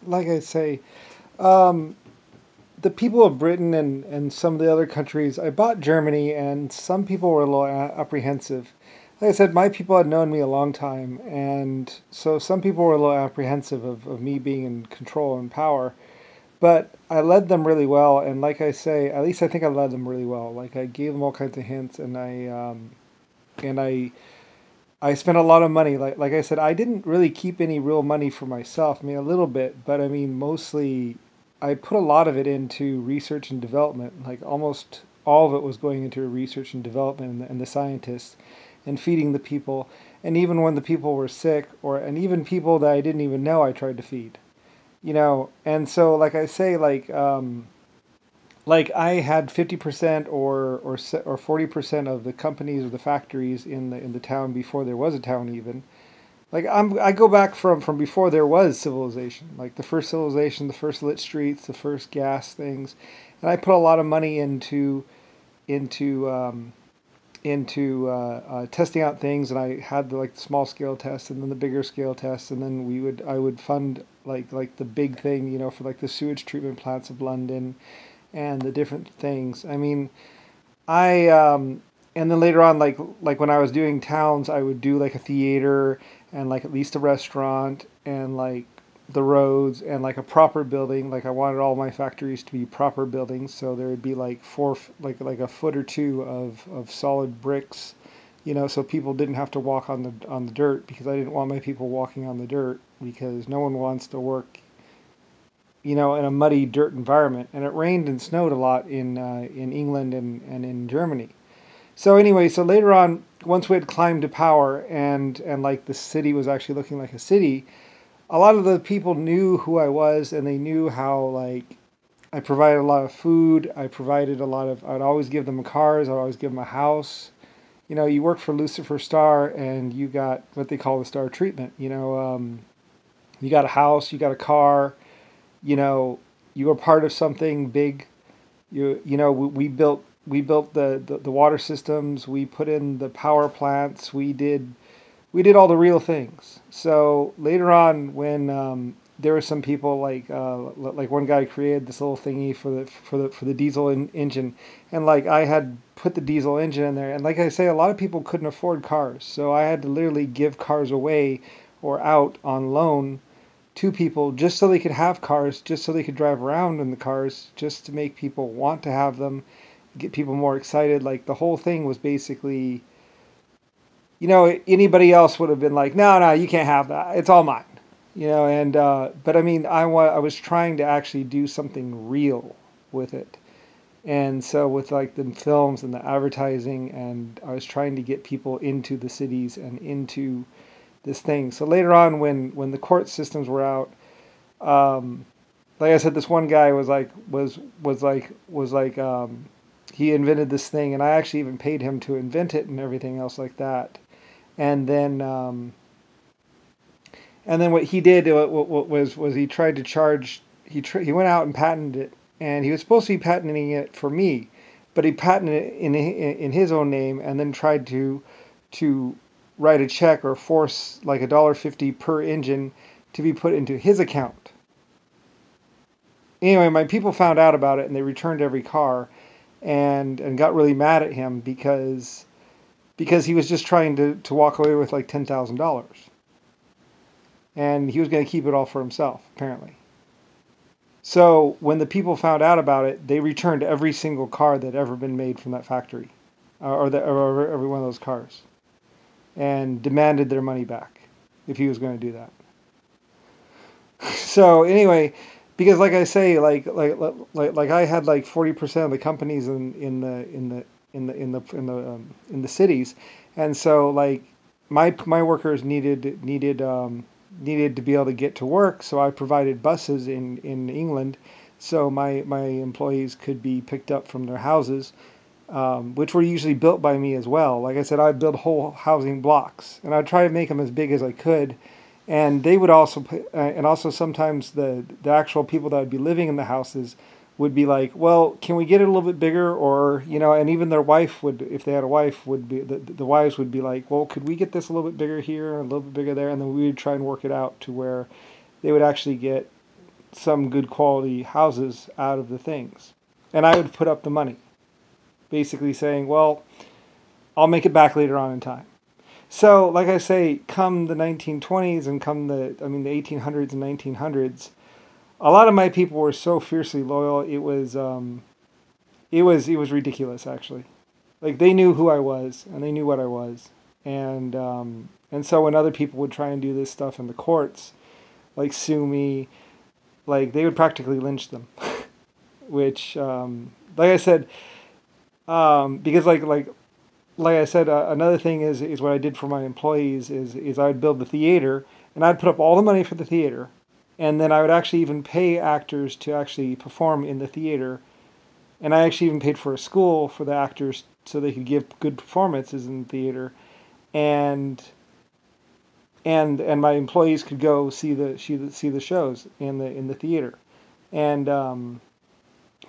like I say, um, the people of Britain and some of the other countries, I bought Germany, and some people were a little apprehensive. Like I said, my people had known me a long time, and so some people were a little apprehensive of me being in control and power. But I led them really well, and like I say, at least I think I led them really well. Like I gave them all kinds of hints, and I spent a lot of money. Like I said, I didn't really keep any real money for myself. I mean, a little bit, but I mean, mostly I put a lot of it into research and development. Like almost all of it was going into research and development and the scientists and feeding the people. And even when the people were sick, and even people that I didn't even know, I tried to feed. And so like I say, like I had 50% or 40% of the companies or the factories in the town before there was a town even. Like I go back from before there was civilization, like the first civilization, the first lit streets, the first gas things, and I put a lot of money into testing out things, and I had the small scale tests and then the bigger scale tests, and then I would fund like the big thing, for like the sewage treatment plants of London and the different things. I mean, I and then later on, like when I was doing towns, I would do like a theater and like at least a restaurant and like the roads and like a proper building. Like I wanted all my factories to be proper buildings, so there would be like like a foot or two of solid bricks, so people didn't have to walk on the dirt, because I didn't want my people walking on the dirt, because no one wants to work in a muddy dirt environment. And it rained and snowed a lot in England and in Germany. So anyway, so later on, once we had climbed to power and like the city was actually looking like a city, a lot of the people knew who I was, and they knew how like I provided a lot of food. I provided a lot of. I'd always give them cars. I'd always give them a house. You work for Lucifer Star, and you got what they call the star treatment. You got a house, you got a car, you know you were part of something big. We built the water systems, we put in the power plants, we did all the real things. So later on, when there were some people like one guy created this little thingy for the diesel engine, and like I had put the diesel engine in there, and like I say, a lot of people couldn't afford cars, so I had to literally give cars away or out on loan to people just so they could have cars, just so they could drive around in the cars, just to make people want to have them, get people more excited. Like the whole thing was basically, anybody else would have been like, no, no, you can't have that. It's all mine. And but I mean, I was trying to actually do something real with it. And so with like the films and the advertising, and I was trying to get people into the cities and into this thing. So later on, when the court systems were out, um, like I said, this one guy was like he invented this thing, and I actually even paid him to invent it and everything else like that. And then what he did was he tried to charge. He went out and patented it, and he was supposed to be patenting it for me, but he patented it in his own name, and then tried to write a check or force like $1.50 per engine to be put into his account. Anyway, my people found out about it, and they returned every car, and got really mad at him because he was just trying to walk away with like $10,000, and he was going to keep it all for himself apparently. So when the people found out about it, they returned every single car that had ever been made from that factory, or every one of those cars, and demanded their money back if he was going to do that. So anyway, because like I say, like I had like 40% of the companies in the cities, and so like my workers needed to be able to get to work, so I provided buses in England, so my employees could be picked up from their houses, which were usually built by me as well. Like I said, I'd build whole housing blocks, and I'd try to make them as big as I could. And they would also, and also sometimes the actual people that would be living in the houses would be like, well, can we get it a little bit bigger? Or, and even their wife would, if they had a wife, would be, the wives would be like, well, could we get this a little bit bigger here, a little bit bigger there? And then we would try and work it out to where they would actually get some good quality houses out of the things. And I would put up the money, basically saying, well, I'll make it back later on in time. So, like I say, come the 1920s and come the 1800s and 1900s, a lot of my people were so fiercely loyal. It was ridiculous, actually. Like, they knew who I was and they knew what I was, and so when other people would try and do this stuff in the courts, like sue me, like they would practically lynch them, which, like I said, because like I said, another thing is what I did for my employees is I would build the theater, and I'd put up all the money for the theater, and then I would actually even pay actors to actually perform in the theater, and I actually even paid for a school for the actors so they could give good performances in the theater, and my employees could go see the shows in the theater, and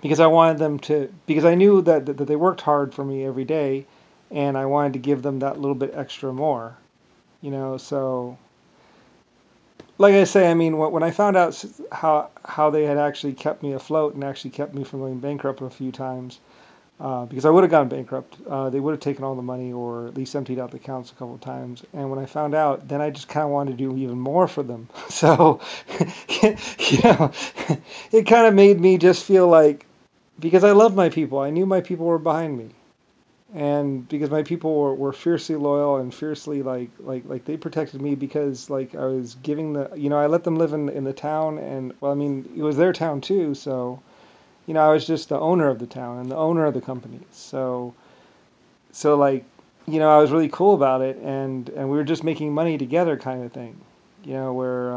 because I wanted them to, because I knew that they worked hard for me every day, and I wanted to give them that little bit extra more, so like I say, I mean, when I found out how they had actually kept me afloat and actually kept me from going bankrupt a few times, because I would have gone bankrupt, they would have taken all the money or at least emptied out the accounts a couple of times. And when I found out, then I just kind of wanted to do even more for them. So, it kind of made me just feel like, because I love my people, I knew my people were behind me. And because my people were fiercely loyal and fiercely like they protected me, because like I was giving I let them live in the town, and well, I mean, it was their town too, so I was just the owner of the town and the owner of the company. So like, I was really cool about it, and we were just making money together kind of thing, where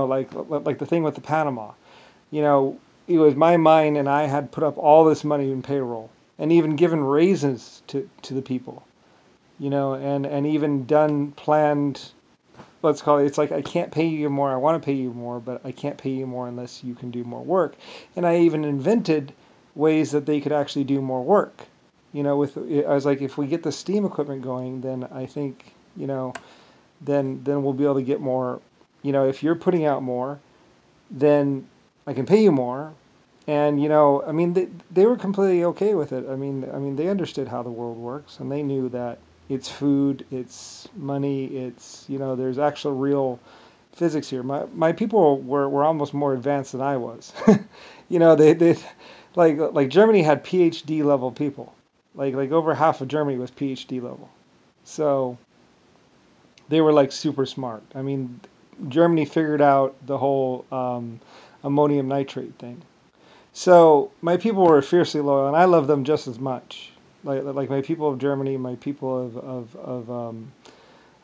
like the thing with the Panama, it was my mine, and I had put up all this money in payroll and even given raises to the people, and even done planned, let's call it, it's like, I can't pay you more, I want to pay you more, but I can't pay you more unless you can do more work. And I even invented ways that they could actually do more work. I was like, if we get the steam equipment going, then I think, then we'll be able to get more, if you're putting out more, then I can pay you more. And, I mean, they were completely okay with it. I mean, they understood how the world works, and they knew that it's food, it's money, it's, there's actual real physics here. My people were almost more advanced than I was. They like Germany had PhD level people. Like over half of Germany was PhD level. So they were like super smart. I mean, Germany figured out the whole ammonium nitrate thing. So my people were fiercely loyal, and I love them just as much. Like my people of Germany, my people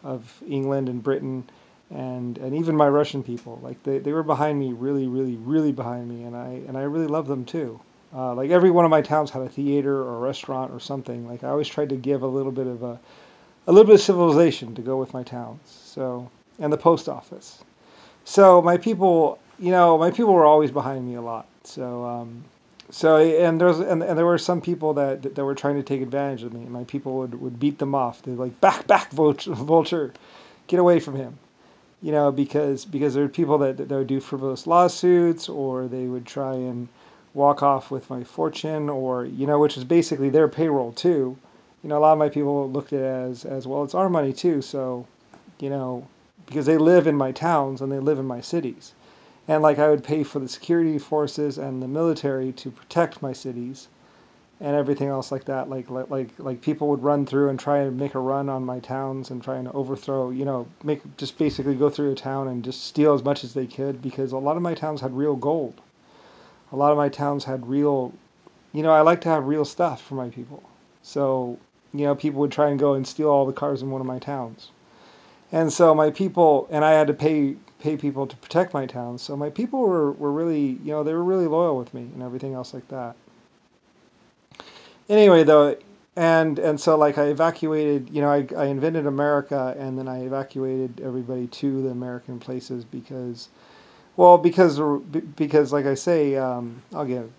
of England and Britain, and even my Russian people. Like they were behind me, really, really, really behind me, and I really love them too. Like every one of my towns had a theater or a restaurant or something. Like I always tried to give a little bit of civilization to go with my towns. So, and the post office. So my people, were always behind me a lot. So, and there were some people that were trying to take advantage of me. My people would beat them off. They're like, back, vulture, get away from him. Because there were people that would do frivolous lawsuits, or they would try and walk off with my fortune, or which is basically their payroll too. A lot of my people looked at it as well, it's our money too. So, because they live in my towns and they live in my cities. And like I would pay for the security forces and the military to protect my cities and everything else like that. Like people would run through and try and make a run on my towns and try and overthrow, just basically go through a town and just steal as much as they could, because a lot of my towns had real gold. A lot of my towns had real, I like to have real stuff for my people. So, people would try and go and steal all the cars in one of my towns. And so my people, and I had to pay people to protect my town. So my people were really, they were really loyal with me and everything else like that. Anyway, though, and so like I evacuated, I invented America, and then I evacuated everybody to the American places because like I say, I'll get